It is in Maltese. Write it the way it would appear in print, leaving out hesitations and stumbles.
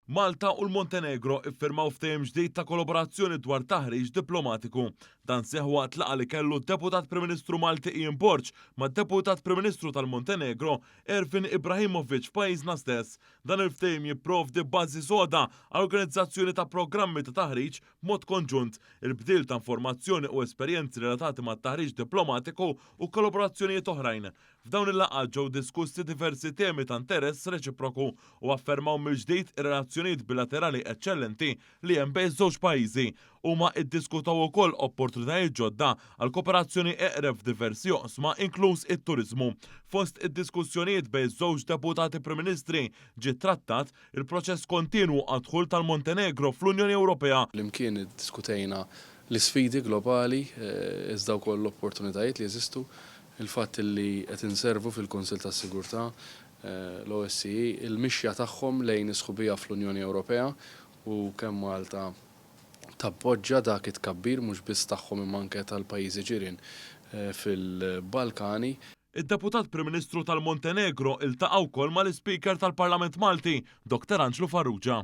Malta u l-Montenegro iffirmaw ftehim ġdid ta' kollaborazzjoni dwar taħriġ diplomatiku. Dan seħ waqt laqgħa li kellu d-Deputat Prim Ministru Malti Ian Borg mad-Deputat Prim Ministru tal-Montenegro Ervin Ibrahimovic f'pajjiżna stess. Dan il-ftehim jipprovdi bażi soda għal organizzazzjoni ta' programmi ta' taħriġ mod konġunt, il-bdil ta' informazzjoni u esperjenzi relatati mat-taħriġ diplomatiku u kollaborazzjonijiet oħrajn. F'dawn il-laqgħat ġew diskussi diversi temi ta' interess reċiproku u affermaw mill-ġdid ir-relazzjonijiet bilaterali eċċellenti li hemm bejn żewġ pajjiżi. Huma ddiskutaw ukoll opportunitajiet ġodda għal kooperazzjoni eqreb f'diversi oqsma inkluż it-turiżmu. Fost id-diskussjonijiet bejn żewġ deputati Prim Ministri ġie trattat il-proċess kontinwu għad-dħul tal-Montenegro fl-Unjoni Ewropea. Flimkien iddiskutejna l-isfidi globali, iżda wkoll l-opportunitajiet li jeżistu, il-fatt li qed inservu fil-Kunsill tas-Sigurtà l-OSCE il-mixja tagħhom lejn is-sħubija fl-Unjoni Ewropea u kemm Malta tappoġġja dak it-tkabbir mhux biss tagħhom imma anke tal-pajjiżi ġirien fil-Balkani. Id-Deputat Prim Ministru tal-Montenegro iltaqa' wkoll mal-Ispeaker tal-Parlament Malti, Dr. Angelo Farrugia.